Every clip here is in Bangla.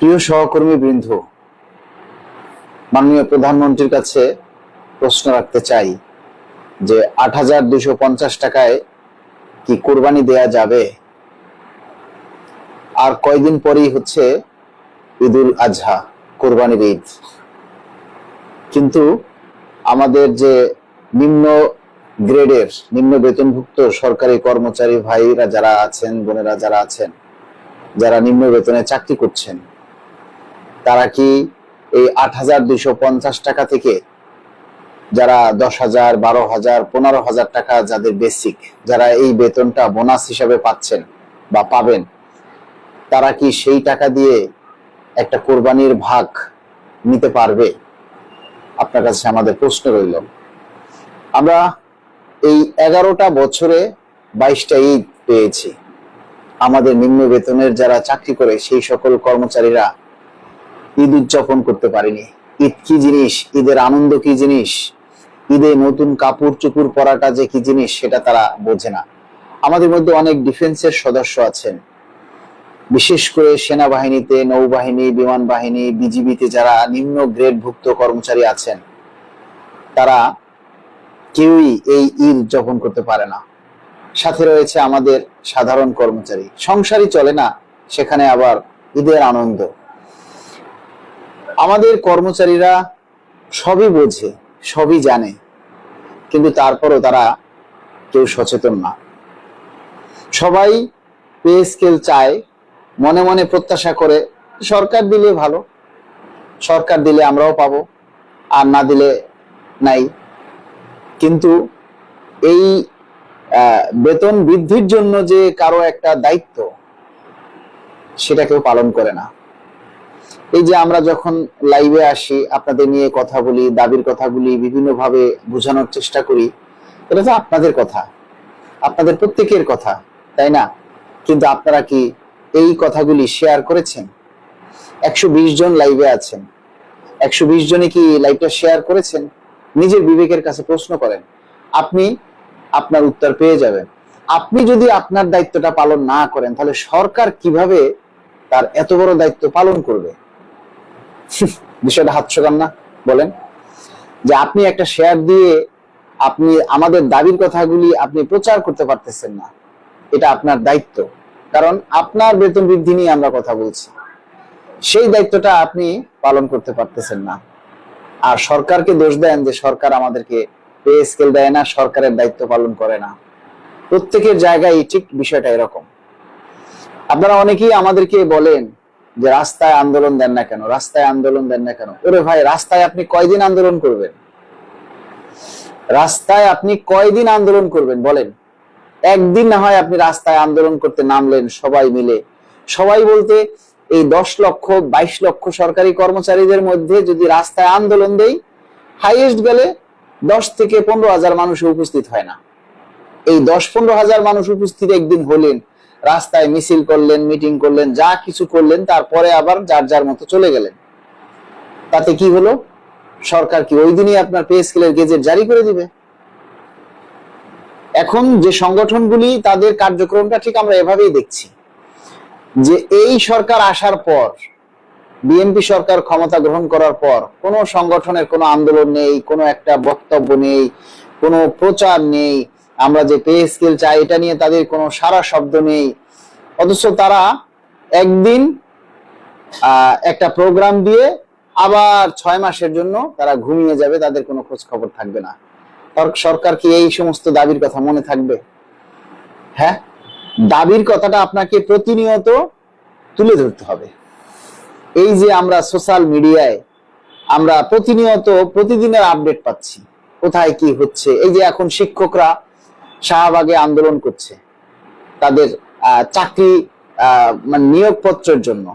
প্রিয় সহকর্মী বৃন্দ, মাননীয় প্রধানমন্ত্রীর কাছে প্রশ্ন রাখতে চাই যে ৮,২৫০ টাকায় কি কোরবানি দেয়া যাবে? আর কয়দিন পরেই হচ্ছে ঈদুল আজহা, কোরবানির ঈদ। কিন্তু আমাদের যে নিম্ন গ্রেডের, নিম্ন বেতনভুক্ত সরকারি কর্মচারী ভাইরা যারা আছেন, বোনেরা যারা আছেন, যারা নিম্ন বেতনে চাকরি করছেন, তারা কি এই ৮,২৫০ টাকা থেকে, যারা ১০,০০০, ১২,০০০, ১৫,০০০ টাকা যাদের বেসিক, যারা এই বেতনটা বোনাস হিসাবে পাচ্ছেন বা পাবেন, তারা কি সেই টাকা দিয়ে একটা কোরবানির ভাগ নিতে পারবে? আপনার কাছে আমাদের প্রশ্ন রইল। আমরা এই ১১টা বছরে ২২টা ঈদ পেয়েছি। আমাদের নিম্ন বেতনের যারা চাকরি করে সেই সকল কর্মচারীরা ঈদ উদযাপন করতে পারেনি। ঈদ কি জিনিস, ঈদের আনন্দ কি জিনিস, ঈদে নতুন কাপড় চোপড় পরাটা যে কি জিনিস, সেটা তারা বোঝে না। আমাদের মধ্যে অনেক ডিফেন্সের সদস্য আছেন, বিশেষ করে সেনাবাহিনীতে, নৌবাহিনী, বিমান বাহিনী, বিজিবিতে যারা নিম্ন গ্রেডভুক্ত কর্মচারী আছেন, তারা কেউই এই ঈদ উদযাপন করতে পারে না। সাথে রয়েছে আমাদের সাধারণ কর্মচারী, সংসারই চলে না, সেখানে আবার ঈদের আনন্দ। আমাদের কর্মচারীরা সবই বোঝে, সবই জানে, কিন্তু তারপরও তারা কেউ সচেতন না। সবাই পে স্কেল চায়, মনে মনে প্রত্যাশা করে সরকার দিলে ভালো, সরকার দিলে আমরাও পাবো, আর না দিলে নাই। কিন্তু এই বেতন বৃদ্ধির জন্য যে কারো একটা দায়িত্ব, সেটা কেউ পালন করে না। এই যে আমরা যখন লাইভে আসি, আপনাদের নিয়ে কথা বলি, দাবির কথাগুলি বিভিন্নভাবে বোঝানোর চেষ্টা করি, এটা তো আপনাদের কথা, আপনাদের প্রত্যেকের কথা, তাই না? কিন্তু আপনারা কি এই কথাগুলি শেয়ার করেছেন? ১২০ জন লাইভে আছেন, ১২০ জনে কি লাইভটা শেয়ার করেছেন? নিজের বিবেকের কাছে প্রশ্ন করেন, আপনি আপনার উত্তর পেয়ে যাবেন। আপনি যদি আপনার দায়িত্বটা পালন না করেন, তাহলে সরকার কিভাবে তার এত বড় দায়িত্ব পালন করবে? বিষয়টা হাস্যকর না? বলেন, যে আপনি একটা শেয়ার দিয়ে আপনি আমাদের দাবির কথাগুলি আপনি প্রচার করতে পারতেছেন না। এটা আপনার দায়িত্ব, কারণ আপনার বেতন বৃদ্ধি নিয়ে আমরা কথা বলছি। সেই দায়িত্বটা আপনি পালন করতে পারতেছেন না, আর সরকারকে দোষ দেন যে সরকার আমাদেরকে পে স্কেল দেয় না, সরকারের দায়িত্ব পালন করে না। প্রত্যেকের জায়গায় ঠিক বিষয়টা এরকম। আপনারা অনেকেই আমাদেরকে বলেন যে রাস্তায় আন্দোলন দেন না কেন, রাস্তায় আন্দোলন দেন না কেন। ওরে ভাই, রাস্তায় আপনি কয়দিন আন্দোলন করবেন? রাস্তায় আপনি কয়দিন আন্দোলন করবেন বলেন? একদিন না হয় আপনি রাস্তায় আন্দোলন করতে নামলেন সবাই মিলে। সবাই বলতে এই ১০ লক্ষ ২২ লক্ষ সরকারি কর্মচারীদের মধ্যে যদি রাস্তায় আন্দোলন দেই, হাইয়েস্ট গেলে ১০ থেকে ১৫,০০০ মানুষ উপস্থিত হয় না। এই ১০-১৫,০০০ মানুষ উপস্থিত একদিন হলেন, রাস্তায় মিছিল করলেন, মিটিং করলেন, যা কিছু করলেন, তারপরে আবার যার যার মতো চলে গেলেন। তাতে কি হলো? সরকার কি ওই দিনই আপনার পে স্কেলের গেজেট জারি করে দিবে? এখন যে সংগঠনগুলি, তাদের কার্যক্রমটা ঠিক আমরা এভাবেই দেখছি, যে এই সরকার আসার পর, বিএনপি সরকার ক্ষমতা গ্রহণ করার পর, কোনো সংগঠনের কোনো আন্দোলন নেই, কোনো একটা বক্তব্য নেই, কোনো প্রচার নেই, আমরা যে পে স্কেল চাই এটা নিয়ে তাদের কোনো সারা শব্দ নেই। অথচ তারা একদিন একটা প্রোগ্রাম দিয়ে আবার ৬ মাসের জন্য তারা ঘুমিয়ে যাবে, তাদের কোনো খোঁজ খবর থাকবে না। সরকার কি এই সমস্ত দাবির কথা মনে থাকবে? হ্যাঁ, দাবির কথাটা আপনাকে প্রতিনিয়ত তুলে ধরতে হবে। এই যে আমরা সোশ্যাল মিডিয়ায় আমরা প্রতিনিয়ত প্রতিদিনের আপডেট পাচ্ছি, কোথায় কি হচ্ছে। এই যে এখন শিক্ষকরা শাহবাগে আন্দোলন করছে তাদের চাকরি মানে নিয়োগপত্রের জন্য,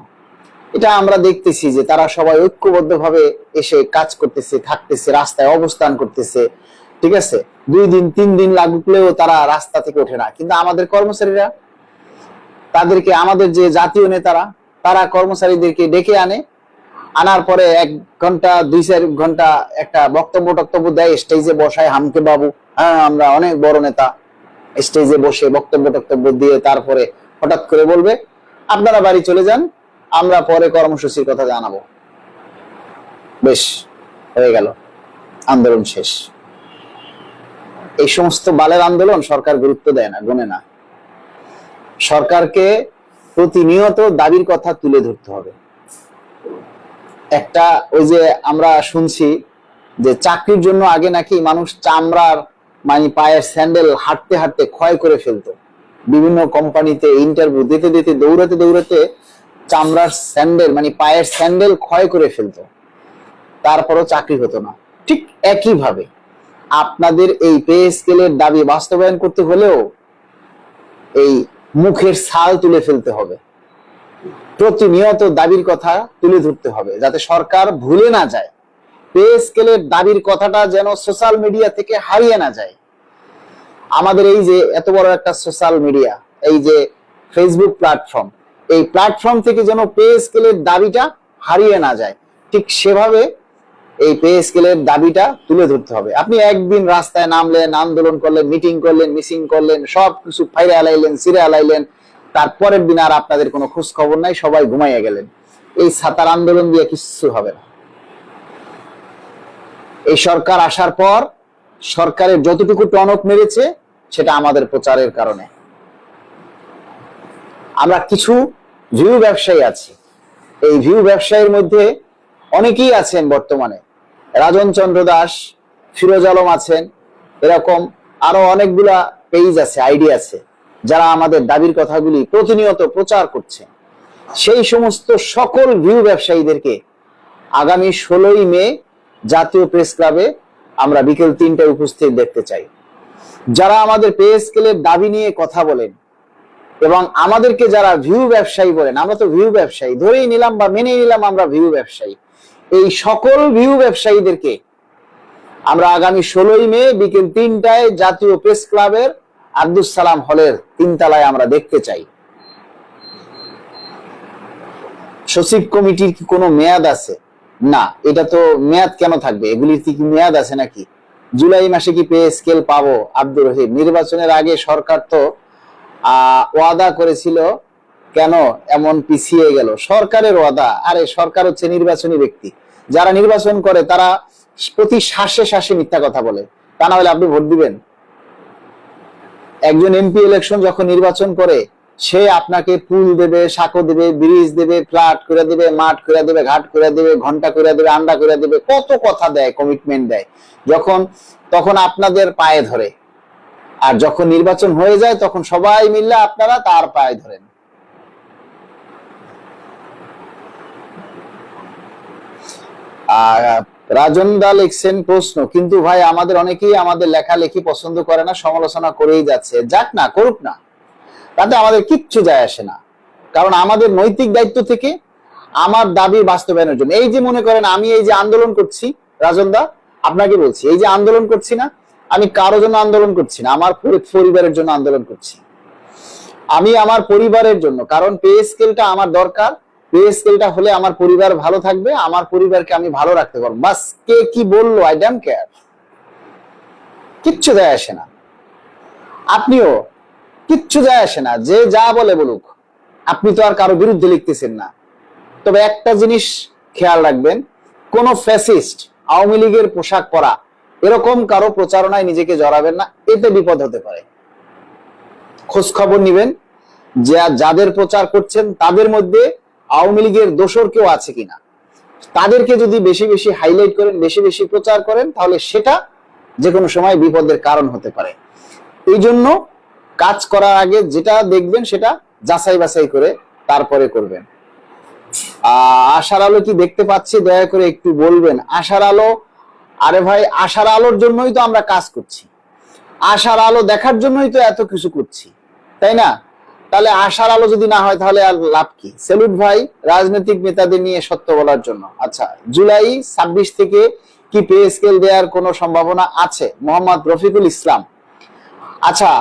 এটা আমরা দেখতেছি যে তারা সবাই ঐক্যবদ্ধভাবে এসে কাজ করতেছে, থাকতেছে, রাস্তায় অবস্থান করতেছে। ঠিক আছে, ২ দিন ৩ দিন লাগলেও তারা রাস্তা থেকে ওঠে না। কিন্তু আমাদের কর্মচারীরা, তাদেরকে আমাদের যে জাতীয় নেতারা, তারা কর্মচারীদেরকে ডেকে আনার পরে ১ ঘন্টা ২-৪ ঘন্টা একটা বক্তব্য দেয়, স্টেজে বসায় হামকে বাবু, হ্যাঁ আমরা অনেক বড় নেতা, স্টেজে বসে বক্তব্য দিয়ে তারপরে হঠাৎ করে বলবে আপনারা বাড়ি চলে যান, আমরা পরে কর্মসূচির কথা জানাবো। বেশ, হয়ে গেল, আন্দোলন শেষ। এই সমস্ত বালের আন্দোলন সরকার গুরুত্ব দেয় না, গোনে না। সরকারকে প্রতিনিয়ত দাবির কথা তুলে ধরতে হবে। একটা ওই যে আমরা শুনছি যে চাকরির জন্য আগে নাকি মানুষ চামড়ার মানে পায়ের স্যান্ডেল হাঁটতে হাঁটতে ক্ষয় করে ফেলতো। বিভিন্ন কোম্পানিতে ইন্টারভিউ দিতে দিতে দৌড়াতে দৌড়াতে চামড়ার স্যান্ডেল মানে পায়ের স্যান্ডেল ক্ষয় করে ফেলতো, তারপরও চাকরি হতো না। ঠিক একইভাবে আপনাদের এই পে স্কেলের দাবি বাস্তবায়ন করতে হলেও এই মুখের ছাল তুলে ফেলতে হবে, প্রতিনিয়ত দাবির কথা তুলে ধরতে হবে, যাতে সরকার ভুলে না যায়। পে স্কেলের দাবির কথাটা যেন সোশ্যাল মিডিয়া থেকে হারিয়ে না যায়। আমাদের এই যে এত বড় একটা সোশ্যাল মিডিয়া, এই যে ফেসবুক প্ল্যাটফর্ম, এই প্ল্যাটফর্ম থেকে যেন পে স্কেলের দাবিটা হারিয়ে না যায়, ঠিক সেভাবে এই পে স্কেলের দাবিটা তুলে ধরতে হবে। আপনি একদিন রাস্তায় নামলেন, আন্দোলন করলেন, মিটিং করলেন, মিসিং করলেন, সবকিছু ফাইরে আলাইলেন, সিরে আলাইলেন, তারপরের দিন আর আপনাদের কোনো খোঁজ খবর নাই, সবাই ঘুমাইয়া গেলেন। এই ছাতার আন্দোলন দিয়ে কিছু হবে না। এই সরকার আসার পর সরকারের যতটুকু টনক মেরেছে সেটা আমাদের প্রচারের কারণে। আমরা কিছু ভিউ ব্যবসায়ী আছি, এই ভিউ ব্যবসায়ীর মধ্যে অনেকেই আছেন বর্তমানে, রাজন চন্দ্র দাস, ফিরোজ আলম আছেন, এরকম আরো অনেকগুলা পেজ আছে, আইডি আছে, যারা আমাদের দাবির কথাগুলি প্রতিনিয়ত প্রচার করছে। সেই সমস্ত সকল ভিউ ব্যবসায়ীদেরকে আগামী 16ই মে জাতীয় প্রেস ক্লাবে আমরা বিকেল 3টায় উপস্থিত দেখতে চাই। যারা আমাদের পে স্কেলের দাবি নিয়ে কথা বলেন এবং আমাদেরকে যারা ভিউ ব্যবসায়ী বলেন, আমরা তো ভিউ ব্যবসায়ী ধরেই নিলাম বা মেনে নিলাম আমরা ভিউ ব্যবসায়ী, এই সকল ভিউ ব্যবসায়ীদেরকে আমরা আগামী 16ই মে বিকেল 3টায় জাতীয় প্রেস ক্লাবের আব্দুস সালাম হলের 3 তলায় আমরা দেখতে চাই। সচিব কমিটির কি কোনো মেয়াদ আছে? না, এটা তো মেয়াদ কেন থাকবে, এগুলির কি মেয়াদ আছে নাকি? জুলাই মাসে কি পে স্কেল পাবো? আব্দুর রহিম, নির্বাচনের আগে সরকার তো ওয়াদা করেছিল, কেন এমন পিছিয়ে গেল? সরকারের ওয়াদা, আরে সরকার হচ্ছে নির্বাচনী ব্যক্তি, যারা নির্বাচন করে তারা প্রতি শ্বাসে শ্বাসে মিথ্যা কথা বলে, তা না হলে আপনি ভোট দিবেন? একজন এমপি ইলেকশন যখন নির্বাচন করে, সে আপনাকে পুল দেবে, সাঁকো দেবে, ব্রিজ দেবে, ফ্ল্যাট করে দেবে, মাঠ করে দেবে, ঘাট করে দেবে, ঘন্টা করে দেবে, আন্ডা করে দেবে, কত কথা দেয়, কমিটমেন্ট দেয়, তখন আপনাদের পায়ে ধরে। আর যখন নির্বাচন হয়ে যায় তখন সবাই মিললে আপনারা তার পায়ে ধরেন। রাজন দা লিখছেন প্রশ্ন, কিন্তু ভাই আমাদের অনেকেই আমাদের লেখালেখি পছন্দ করে না, সমালোচনা করেই যাচ্ছে। যাক না, করুক না, তাতে আমাদের কিচ্ছু যায় আসে না। কারণ আমাদের নৈতিক দায়িত্ব থেকে আমার দাবি বাস্তবায়নের জন্য, এই যে মনে করেন আমি এই যে আন্দোলন করছি, রাজন দা আপনাকে বলছি, এই যে আন্দোলন করছি না, আমি কারোর জন্য আন্দোলন করছি না, আমার পরিবারের জন্য আন্দোলন করছি। আমি আমার পরিবারের জন্য, কারণ পে স্কেলটা আমার দরকার। পে স্কেলটা হলে আমার পরিবার ভালো থাকবে, আমার পরিবারকে আমি ভালো রাখতে পারবো। বাস, কে কি বললো আই ডোন্ট কেয়ার, কিচ্ছু যায় আসে না। আপনিও কিচ্ছু যায় আসে না, যে যা বলে বলুক, আপনি তো আর কারো বিরুদ্ধে লিখতেছেন না। তবে একটা জিনিস খেয়াল রাখবেন, কোন ফ্যাসিস্ট, আওয়ামী লীগের পোশাক পরা এরকম কারো প্রচারণায় নিজেকে জড়াবেন না, এতে বিপদ হতে পারে। খোঁজ খবর নিবেন যাদের প্রচার করছেন তাদের মধ্যে আওয়ামী লীগের দোসর কেউ আছে কিনা। তাদেরকে যদি বেশি বেশি হাইলাইট করেন, বেশি বেশি প্রচার করেন, তাহলে সেটা যে কোনো সময় বিপদের কারণ হতে পারে। এই জন্য কাজ করার আগে যেটা দেখবেন সেটা যাচাই বাছাই করে তারপরে করবেন। আশার আলো কি দেখতে পাচ্ছি? দয়া করে একটু বলবেন। আশার আলো, আরে ভাই আশার আলোর জন্যই তো আমরা কাজ করছি, আশার আলো দেখার জন্যই তো এত কিছু করছি, তাই না? তাহলে আশার আলো যদি না হয় তাহলে আর লাভ কি? সেলুট ভাই রাজনৈতিক নেতাদের নিয়ে সত্য বলার জন্য। আচ্ছা, জুলাই 26 থেকে কি পে স্কেল দেওয়ার কোনো সম্ভাবনা আছে? মোহাম্মদ রফিকুল ইসলাম। আচ্ছা,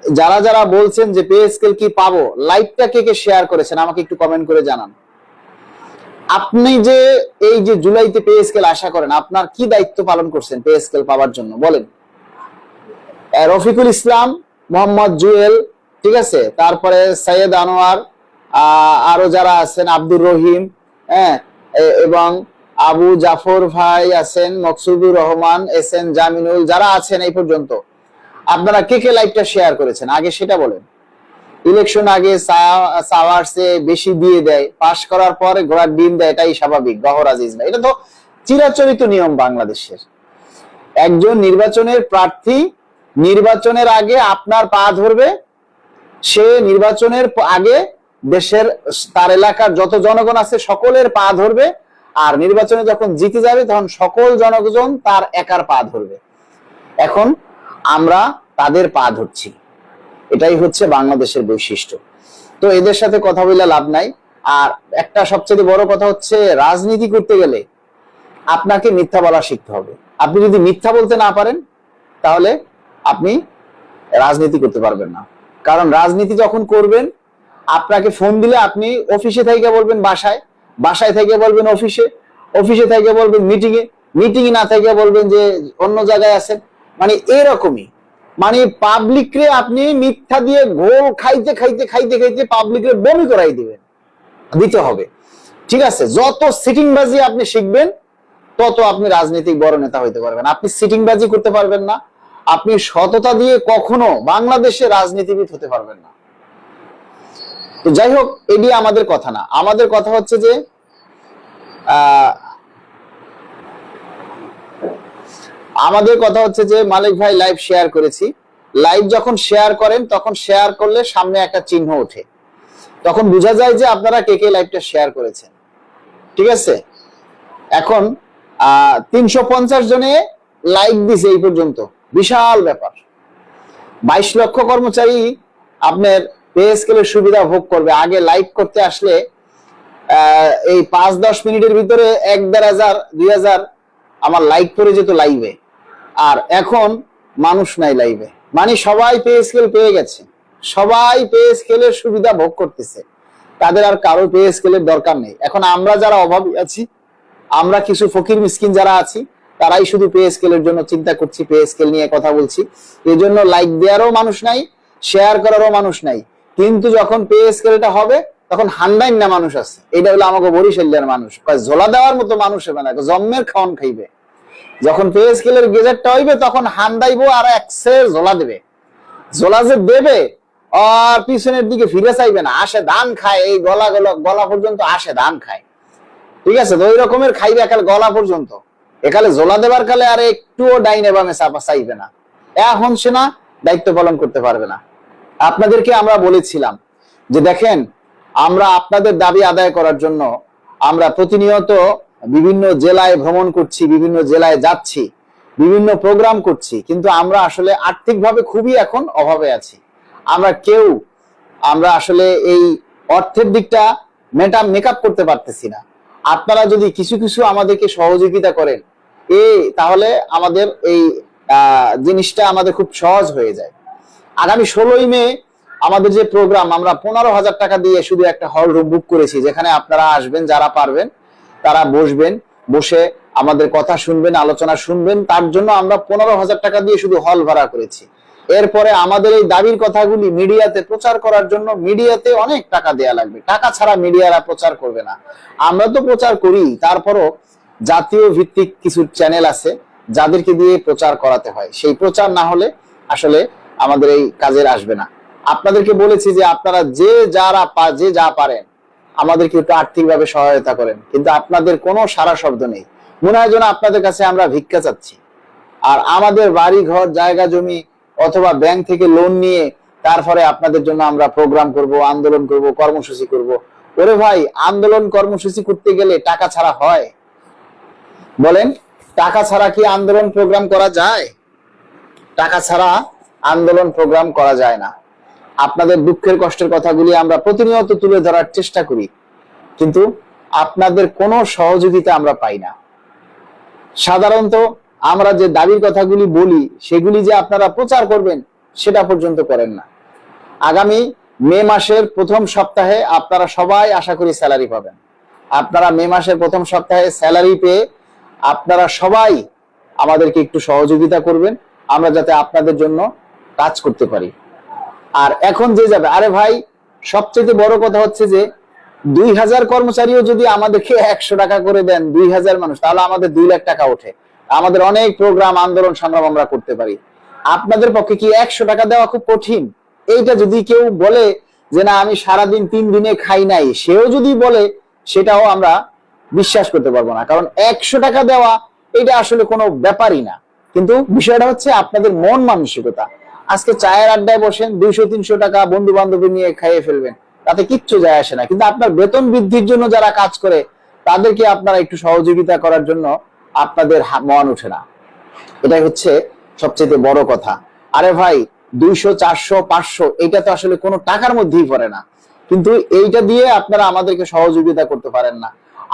যারা যারা বলছেন যে পে স্কেল কি পাবো, লাইভটা কে কে শেয়ার করেছেন আমাকে একটু কমেন্ট করে জানান। আপনি যে এই যে জুলাইতে পে স্কেল আশা করেন, আপনার কি দায়িত্ব পালন করছেন পে স্কেল পাওয়ার জন্য বলেন? রফিকুল ইসলাম, মোহাম্মদ জুয়েল, ঠিক আছে, তারপরে সৈয়দ আনোয়ার, আরো যারা আছেন আব্দুর রহিম, হ্যাঁ, এবং আবু জাফর ভাই আছেন, মকসুদুর রহমান, এস এন জামিনুল, যারা আছেন এই পর্যন্ত, আপনারা কে কে লাইভটা শেয়ার করেছেন আগে সেটা বলেন। ইলেকশন আগে সাওয়ারসে বেশি দিয়ে দেয়, পাশ করার পরে ঘোড়ার ডিম দেয়, এটাই স্বাভাবিক। গহর আজিজ ভাই, এটা তো চিরাচরিত নিয়ম বাংলাদেশের। একজন নির্বাচনের প্রার্থী নির্বাচনের আগে আপনার পা ধরবে, সে নির্বাচনের আগে দেশের তার এলাকার যত জনগণ আছে সকলের পা ধরবে, আর নির্বাচনে যখন জিতে যাবে তখন সকল জনগণ তার একার পা ধরবে। এখন আমরা তাদের পা ধরছি, এটাই হচ্ছে বাংলাদেশের বৈশিষ্ট্য। তো এদের সাথে কথা বলে লাভ নাই। আর একটা সবচেয়ে বড় কথা হচ্ছে, রাজনীতি করতে গেলে আপনাকে মিথ্যা বলা শিখতে হবে। আপনি যদি মিথ্যা বলতে না পারেন তাহলে আপনি রাজনীতি করতে পারবেন না। কারণ রাজনীতি যখন করবেন, আপনাকে ফোন দিলে আপনি অফিসে থেকে বলবেন বাসায়, বাসায় থেকে বলবেন অফিসে, অফিসে থেকে বলবেন মিটিংয়ে, মিটিংয়ে না থেকে বলবেন যে অন্য জায়গায় আছেন। মানে এরকমই, মানে পাবলিকরে আপনি মিথ্যা দিয়ে ঘোল খাইতে খাইতে খাইতে খাইতে পাবলিকরে বমি করাই দিতে হবে। ঠিক আছে, যত সিটিংবাজি আপনি শিখবেন তত আপনি রাজনৈতিক বড় নেতা হইতে পারবেন। আপনি সিটিংবাজি করতে পারবেন না, আপনি সততা দিয়ে কখনো বাংলাদেশে রাজনীতিবিদ হতে পারবেন না। তো যাই হোক, এটি আমাদের কথা না। আমাদের কথা হচ্ছে যে মালিক ভাই লাইভ শেয়ার করেছি। লাইভ যখন শেয়ার করেন তখন শেয়ার করলে সামনে একটা চিহ্ন ওঠে, তখন বোঝা যায় যে আপনারা কে কে লাইভটা শেয়ার করেছেন। ঠিক আছে, এখন 350 জনে লাইক দিছে এই পর্যন্ত, বিশাল ব্যাপার। 22 লক্ষ কর্মচারী আপনার পে স্কেলের সুবিধা ভোগ করবে। আগে লাইক করতে আসলে এই 5-10 মিনিটের ভিতরে 1-1,500 2,000 আমার লাইক করে যেত লাইভে, আর এখন মানুষ নাই লাইভে। মানে সবাই পে স্কেল পেয়ে গেছে, সবাই পে স্কেলের সুবিধা ভোগ করতেছে, তাদের আর কারো পে স্কেলের দরকার নেই। এখন আমরা যারা অভাবী আছি, আমরা কিছু ফকির মিসকিন যারা আছি, তারাই শুধু পে স্কেলের জন্য চিন্তা করছি, পে স্কেল নিয়ে কথা বলছি। এই জন্য লাইক দেওয়ারও মানুষ নাই, শেয়ার করারও মানুষ নাই। কিন্তু যখন পে স্কেলটা হবে তখন হান্ডাইন না মানুষ আছে। এটা হলো আমাকে বরিশালের মানুষ, ঝোলা দেওয়ার মতো মানুষ হবে না, জম্মের খাওয়ান খাইবে। যখন পে স্কেলের গেজেটটা হইবে তখন হান্দাইবো আর একসের ঝোলা দেবে। ঝোলা যে দেবে আর পিছনের দিকে ফিরে চাইবে না, আসে ধান খায়, এই গলা পর্যন্ত আসে ধান খায়। ঠিক আছে, তো ওই রকমের খাইবে একাল গলা পর্যন্ত। একালে ঝোলা দেবার কালে আর একটুও ডাইনে বামে চাপা চাইবে না, এখন সে না দায়িত্ব পালন করতে পারবে না। আপনাদেরকে আমরা বলেছিলাম যে দেখেন, আমরা আপনাদের দাবি আদায় করার জন্য আমরা প্রতিনিয়ত বিভিন্ন জেলায় ভ্রমণ করছি, বিভিন্ন জেলায় যাচ্ছি, বিভিন্ন প্রোগ্রাম করছি, কিন্তু আমরা আসলে আর্থিকভাবে খুবই এখন অভাবে আছি। আমরা আসলে এই অর্থের দিকটা মেকআপ করতে পারতেছি না। আপনারা যদি কিছু কিছু আমাদেরকে সহযোগিতা করেন, তাহলে আমাদের এই জিনিসটা আমাদের খুব সহজ হয়ে যায়। আগামী 16ই মে আমাদের যে প্রোগ্রাম, আমরা 15,000 টাকা দিয়ে শুধু একটা হল রুম বুক করেছি, যেখানে আপনারা আসবেন, যারা পারবেন তারা বসবেন, বসে আমাদের কথা শুনবেন, আলোচনা শুনবেন। তার জন্য আমরা 15,000 টাকা দিয়ে শুধু হল ভাড়া করেছি। এরপরে আমাদের এই দাবির কথাগুলি মিডিয়াতে প্রচার করার জন্য মিডিয়াতে অনেক টাকা দেয়া লাগবে। টাকা ছাড়া মিডিয়ারা প্রচার করবে না। আমরা তো প্রচার করি, তারপরও জাতীয় ভিত্তিক কিছু চ্যানেল আছে যাদেরকে দিয়ে প্রচার করাতে হয়। সেই প্রচার না হলে আসলে আমাদের এই কাজের আসবে না। আপনাদেরকে বলেছি যে আপনারা যে যা পারেন আমাদেরকে একটু আর্থিকভাবে সহায়তা করেন, কিন্তু আপনাদের কোনো সারা শব্দ নেই। মনে হয় যেন আপনাদের কাছে আমরা ভিক্ষা চাচ্ছি। আর আমাদের বাড়ি ঘর জায়গা জমি অথবা ব্যাংক থেকে লোন নিয়ে তারপরে আপনাদের জন্য আমরা প্রোগ্রাম করব, আন্দোলন করব, কর্মসূচি করব। ওরে ভাই, আন্দোলন কর্মসূচি করতে গেলে টাকা ছাড়া হয়? বলেন, টাকা ছাড়া কি আন্দোলন প্রোগ্রাম করা যায়? টাকা ছাড়া আন্দোলন প্রোগ্রাম করা যায় না। আপনাদের দুঃখের কষ্টের কথাগুলি আমরা প্রতিনিয়ত তুলে ধরার চেষ্টা করি, কিন্তু আপনাদের কোনো সহযোগিতা আমরা পাই না। সাধারণত আমরা যে দাবির কথাগুলি বলি সেগুলি যে আপনারা প্রচার করবেন সেটা পর্যন্ত করেন না। আগামী মে মাসের প্রথম সপ্তাহে আপনারা সবাই আশা করি স্যালারি পাবেন। আপনারা মে মাসের প্রথম সপ্তাহে স্যালারি পেয়ে আপনারা সবাই আমাদেরকে একটু সহযোগিতা করবেন, আমরা যাতে আপনাদের জন্য কাজ করতে পারি। আর এখন যে যাবে, আরে ভাই সবচেয়ে বড় কথা হচ্ছে যে 2000 কর্মচারীও যদি আমাদেরকে 100 টাকা করে দেন, 2000 মানুষ, তাহলে আমাদের 2 লাখ টাকা ওঠে। আমাদের অনেক প্রোগ্রাম, আন্দোলন, সংগ্রাম আমরা করতে পারি। আপনাদের পক্ষে কি 100 টাকা দেওয়া খুব কঠিন? এইটা যদি কেউ বলে যে না আমি সারাদিন 3 দিনে খাই নাই, সেও যদি বলে, সেটাও আমরা বিশ্বাস করতে পারবো না। কারণ 100 টাকা দেওয়া এটা আসলে কোনো ব্যাপারই না। কিন্তু বিষয়টা হচ্ছে আপনাদের মন মানসিকতা। আজকে চায়ের আড্ডায় বসেন, 200-300 টাকা বন্ধু বান্ধব নিয়ে খাইয়ে ফেলবেন, তাতে কিচ্ছু যায় আসে না। কিন্তু আপনার বেতন বৃদ্ধির জন্য যারা কাজ করে, তাদেরকে আপনারা একটু সহযোগিতা করার জন্য আপনাদের মন ওঠে না। এটাই হচ্ছে সবচেয়ে বড় কথা। আরে ভাই, 200, 400, 500 এটা তো আসলে কোনো টাকার মধ্যেই পড়ে না, কিন্তু এইটা দিয়ে আপনারা আমাদেরকে সহযোগিতা করতে পারেন না।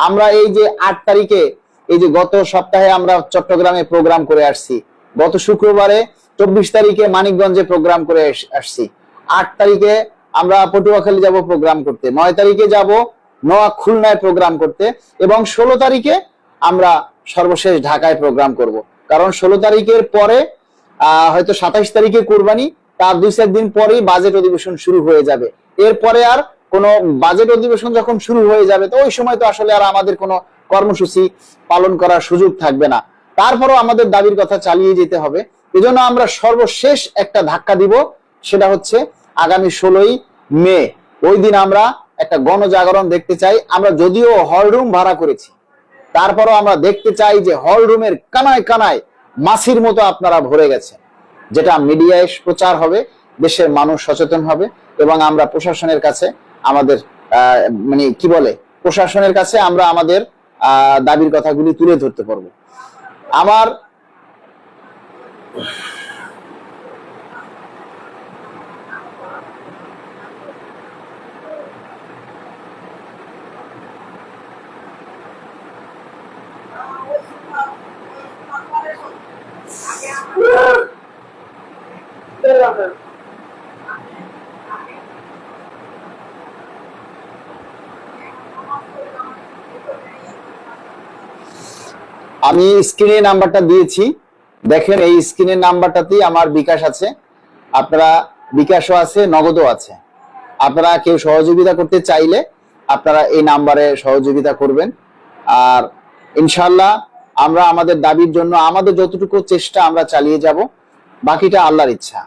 আমরা এই যে 8 তারিখে, এই যে গত সপ্তাহে আমরা চট্টগ্রামে প্রোগ্রাম করে আসছি, গত শুক্রবারে 24 তারিখে মানিকগঞ্জে প্রোগ্রাম করে আসছি, 8 তারিখে আমরা পটুয়াখালী যাব প্রোগ্রাম করতে, 9 তারিখে যাব খুলনায় প্রোগ্রাম করতে, এবং 16 তারিখে আমরা সর্বশেষ ঢাকায় প্রোগ্রাম করব। কারণ 16 তারিখের পরে হয়তো 27 তারিখে কুরবানি, তার 2-4 দিন পরেই বাজেট অধিবেশন শুরু হয়ে যাবে। এরপরে আর কোনো বাজেট অধিবেশন যখন শুরু হয়ে যাবে, তো ওই সময় তো আসলে আর আমাদের কোনো কর্মসূচি পালন করার সুযোগ থাকবে না। তারপরও আমাদের দাবির কথা চালিয়ে যেতে হবে। এজন্য আমরা সর্বশেষ একটা ধাক্কা দিব, সেটা হচ্ছে আগামী 16ই মে। ওই দিন আমরা একটা গণজাগরণ দেখতে চাই। আমরা যদিও হল রুম ভাড়া করেছি, তারপরও আমরা দেখতে চাই যে হল রুমের কানায় কানায় মাছির মতো আপনারা ভরে গেছেন, যেটা মিডিয়ায় প্রচার হবে, দেশের মানুষ সচেতন হবে, এবং আমরা প্রশাসনের কাছে আমাদের মানে কি বলে, প্রশাসনের কাছে আমরা আমাদের দাবির কথাগুলি তুলে ধরতে পারবো। আমার আমি স্ক্রিনে নাম্বারটা দিয়েছি, দেখেন এই স্ক্রিনের নাম্বারটাতেই আমার বিকাশ আছে, আপনারা বিকাশও আছে, নগদও আছে। আপনারা কেউ সহযোগিতা করতে চাইলে আপনারা এই নাম্বারে সহযোগিতা করবেন। আর ইনশাআল্লাহ আমরা আমাদের দাবির জন্য আমাদের যতটুকু চেষ্টা আমরা চালিয়ে যাব, বাকিটা আল্লাহর ইচ্ছা।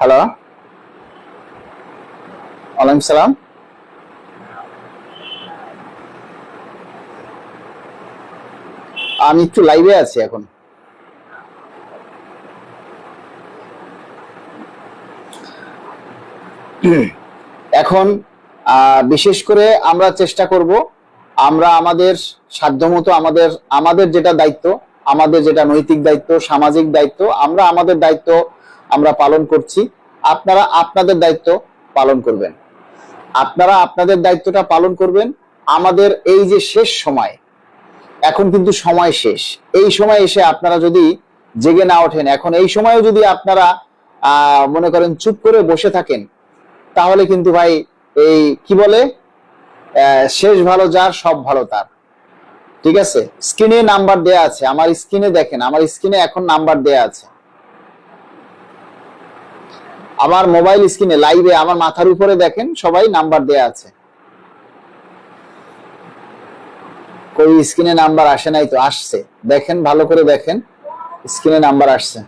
হ্যালো, ওয়ালাইকুম সালাম। আমি একটু লাইভে আছি এখন। এখন বিশেষ করে আমরা চেষ্টা করব, আমরা আমাদের সাধ্যমতো আমাদের যেটা দায়িত্ব, আমাদের যেটা নৈতিক দায়িত্ব, সামাজিক দায়িত্ব, আমরা আমাদের দায়িত্ব আমরা পালন করছি। আপনারা আপনাদের দায়িত্ব পালন করবেন, আপনারা আপনাদের দায়িত্বটা পালন করবেন। আমাদের এই যে শেষ সময়, এখন কিন্তু সময় শেষ, এই সময় এসে আপনারা যদি জেগে না ওঠেন, এখন এই সময়েও যদি আপনারা মনে করেন চুপ করে বসে থাকেন, তাহলে কিন্তু ভাই এই কি বলে, শেষ ভালো যার সব ভালো তার। ঠিক আছে, স্ক্রিনে নাম্বার দেয়া আছে, আমার স্ক্রিনে দেখেন, আমার স্ক্রিনে এখন নাম্বার দেয়া আছে, আমার মোবাইল স্ক্রিনে লাইভে আমার মাথার উপরে দেখেন সবাই নাম্বার দেয়া আছে। কই স্ক্রিনে নাম্বার আসে নাই তো? আসছে, দেখেন ভালো করে দেখেন, স্ক্রিনে নাম্বার আসছে।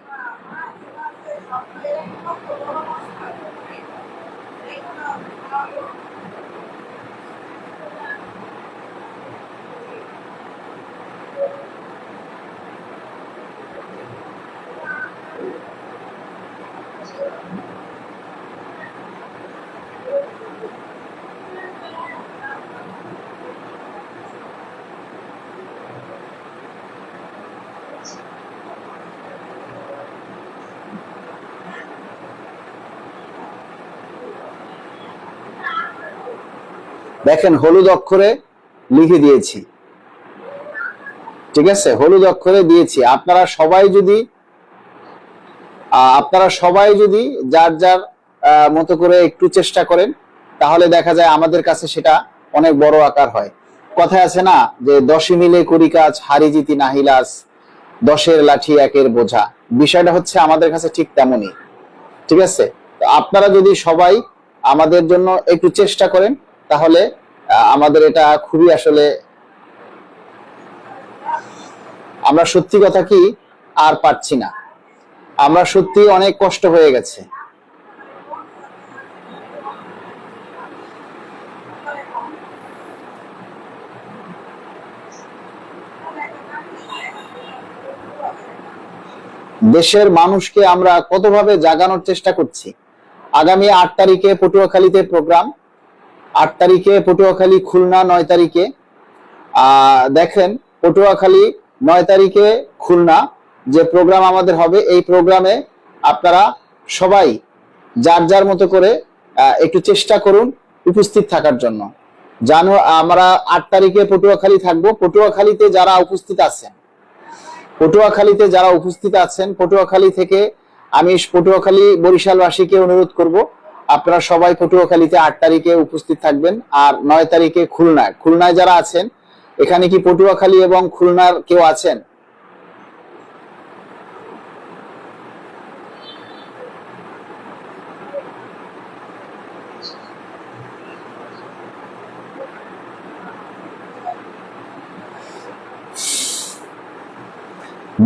দেখেন হলুদ অক্ষরে লিখে দিয়েছি, ঠিক আছে, হলুদ অক্ষরে দিয়েছি। আপনারা সবাই যদি যার যার মতো করে একটু চেষ্টা করেন, তাহলে দেখা যায় আমাদের কাছে সেটা অনেক বড় আকার হয়। কথায় আছে না যে 10 মিলে করি কাজ, হারি জিতি নাহিলাস, 10-এর লাঠি 1-এর বোঝা। বিষয়টা হচ্ছে আমাদের কাছে ঠিক তেমনই। ঠিক আছে, তো আপনারা যদি সবাই আমাদের জন্য একটু চেষ্টা করেন তাহলে আমাদের এটা খুবই আসলে, আমরা সত্যি কথা কি আর পারছি না, আমরা সত্যি অনেক কষ্ট হয়ে গেছে। দেশের মানুষকে আমরা কতভাবে জাগানোর চেষ্টা করছি। আগামী 8 তারিখে পটুয়াখালীতে প্রোগ্রাম, 8 তারিখে পটুয়াখালী, খুলনা 9 তারিখে। দেখেন পটুয়াখালী 9 তারিখে, খুলনা যে প্রোগ্রাম আমাদের হবে, এই প্রোগ্রামে আপনারা সবাই যার যার মতো করে একটু চেষ্টা করুন উপস্থিত থাকার জন্য। জানো আমরা 8 তারিখে পটুয়াখালী থাকবো। পটুয়াখালীতে যারা উপস্থিত আছেন, পটুয়াখালী থেকে আমি পটুয়াখালী বরিশালবাসীকে অনুরোধ করব আপনারা সবাই পটুয়াখালীতে 8 তারিখে উপস্থিত থাকবেন। আর 9 তারিখে খুলনায় যারা আছেন, এখানে কি পটুয়াখালী এবং খুলনার কেউ আছেন?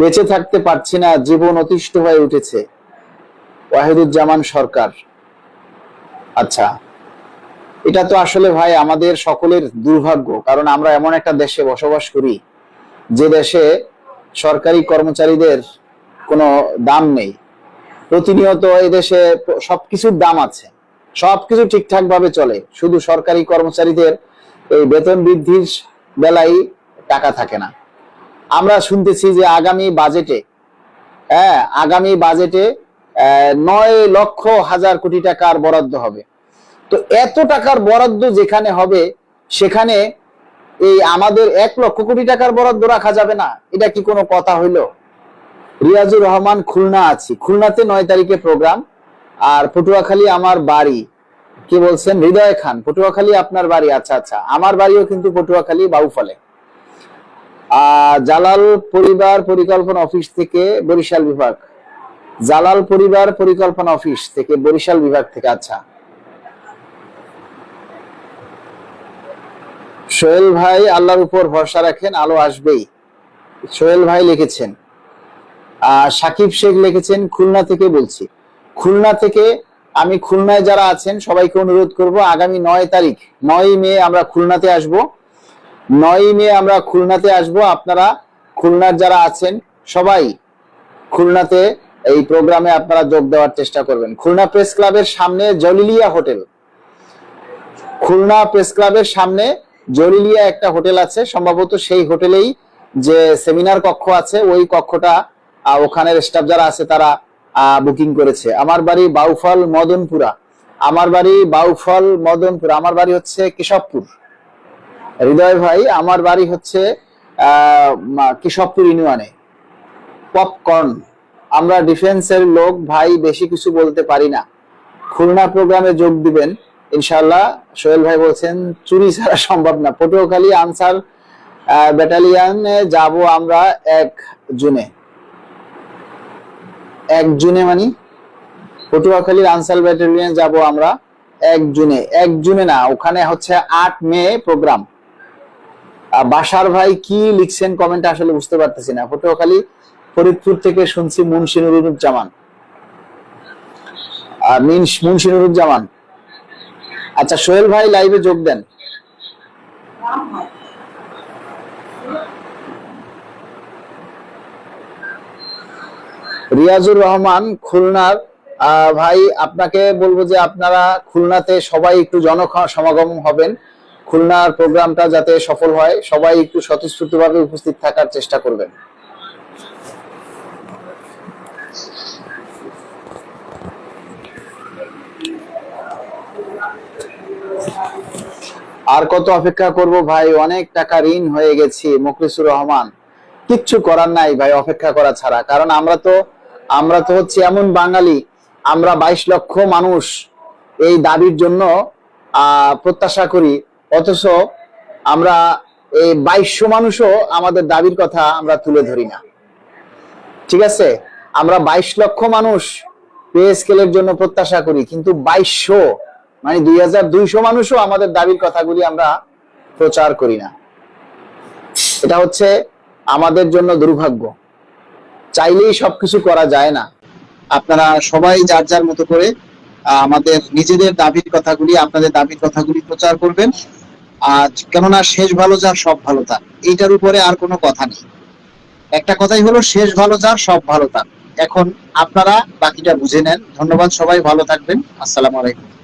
বেঁচে থাকতে পারছি না, জীবন অতিষ্ঠ হয়ে উঠেছে, ওয়াহিদুজ্জামান সরকার। আচ্ছা, এটা তো আসলে ভাই আমাদের সকলের দুর্ভাগ্য, কারণ আমরা এমন একটা দেশে বসবাস করি যে দেশে সরকারি কর্মচারীদের কোনো দাম নেই। প্রতিনিয়ত এই দেশে সবকিছুর দাম আছে, সবকিছু ঠিকঠাক ভাবে চলে, শুধু সরকারি কর্মচারীদের এই বেতন বৃদ্ধির বেলায় টাকা থাকে না। আমরা শুনতেছি যে আগামী বাজেটে 9,00,000 কোটি টাকার বরাদ্দ হবে। তো এত টাকার বরাদ্দ যেখানে হবে, সেখানে এই আমাদের 1,00,000 কোটি টাকার বরাদ্দ রাখা যাবে না? এটা কি কোনো কথা হইলো? রিয়াজুর রহমান, খুলনা আছি, খুলনাতে 9 তারিখে প্রোগ্রাম। আর পটুয়াখালী আমার বাড়ি, কি বলছেন? হৃদয় খান, পটুয়াখালী আপনার বাড়ি? আচ্ছা আচ্ছা, আমার বাড়িও কিন্তু পটুয়াখালী, বাউফলে। জালাল পরিবার পরিকল্পনা অফিস থেকে বরিশাল বিভাগ, জালাল পরিবার পরিকল্পনা অফিস থেকে বরিশাল বিভাগ থেকে। আচ্ছা, সোহেল ভাই, আল্লাহর উপর ভরসা রাখেন, আলো আসবেই। সোহেল ভাই লিখেছেন। সাকিব শেখ লিখেছেন খুলনা থেকে বলছি। খুলনা থেকে আমি, খুলনায় যারা আছেন সবাইকে অনুরোধ করব, আগামী 9 তারিখ 9 মে আমরা খুলনাতে আসব। 9 মে আমরা খুলনাতে আসব। আপনারা খুলনার যারা আছেন সবাই খুলনাতে এই প্রোগ্রামে আপনারা যোগ দেওয়ার চেষ্টা করবেন। খুলনা প্রেস ক্লাবের সামনে জলিলিয়া হোটেল, খুলনা প্রেস ক্লাবের সামনে জলিলিয়া একটা হোটেল আছে, সম্ভবত সেই হোটেলেই যে সেমিনার কক্ষ আছে, ওই কক্ষটা ওখানের স্টাফ যারা আছে তারা বুকিং করেছে। আমার বাড়ি বাউফল মদনপুরা, আমার বাড়ি হচ্ছে কেশবপুর। হৃদয় ভাই, আমার বাড়ি হচ্ছে কেশবপুর ইউনিয়নে। পপকর্ন, আমরা ডিফেন্সের লোক ভাই, বেশি কিছু বলতে পারি না। খুলনা প্রোগ্রামে যোগ দিবেন ইনশাআল্লাহ। সোহেল ভাই বলছেন চুরি ছাড়া সম্ভব না। পটুয়াখালী আনসার ব্যাটালিয়নে যাব আমরা 1 জুনে। 1 জুনে মানে পটুয়াখালীর আনসার ব্যাটালিয়নে যাব আমরা 1 জুনে। 1 জুনে না, ওখানে হচ্ছে 8 মে প্রোগ্রাম। বাসার ভাই কি লিখছেন কমেন্টে আসলে বুঝতে পারতেছি না। পটুয়াখালী ফরিদপুর থেকে শুনছি মুন্সি নুরুজ্জামান। মুন্সি নুরুজ্জামান। আচ্ছা, সোহেল ভাই লাইভে যোগ দেন। রিয়াজুর রহমান, খুলনার ভাই, আপনাকে বলবো যে আপনারা খুলনাতে সবাই একটু সমাগম হবেন। খুলনার প্রোগ্রামটা যাতে সফল হয়, সবাই একটু স্বতঃস্ফূর্তভাবে উপস্থিত থাকার চেষ্টা করবেন। আর কত অপেক্ষা করব ভাই, অনেক টাকা ঋণ হয়ে গেছি। মুখলিসুর রহমান, কিচ্ছু করার নাই ভাই অপেক্ষা করা ছাড়া, কারণ আমরা তো হচ্ছে এমন বাঙালি, আমরা 22 লক্ষ মানুষ এই দাবির জন্য প্রত্যাশা করি, অথচ আমরা এই 2200 মানুষও আমাদের দাবির কথা আমরা তুলে ধরি না। ঠিক আছে, আমরা 22 লক্ষ মানুষ পে স্কেলের জন্য প্রত্যাশা করি, কিন্তু 2200 মানে 2200 মানুষও আমাদের দাবির কথাগুলি আমরা প্রচার করি না। এটা হচ্ছে আমাদের জন্য দুর্ভাগ্য। চাইলেই সবকিছু করা যায় না। আপনারা সবাই যার যার মতো করে আমাদের নিজেদের দাবির কথাগুলি, আপনাদের দাবির কথাগুলি প্রচার করবেন। আর কেননা শেষ ভালো যার সব ভালো তার, এইটার উপরে আর কোনো কথা নেই। একটা কথাই হলো শেষ ভালো যার সব ভালো তার। এখন আপনারা বাকিটা বুঝে নেন। ধন্যবাদ, সবাই ভালো থাকবেন। আসসালামু আলাইকুম।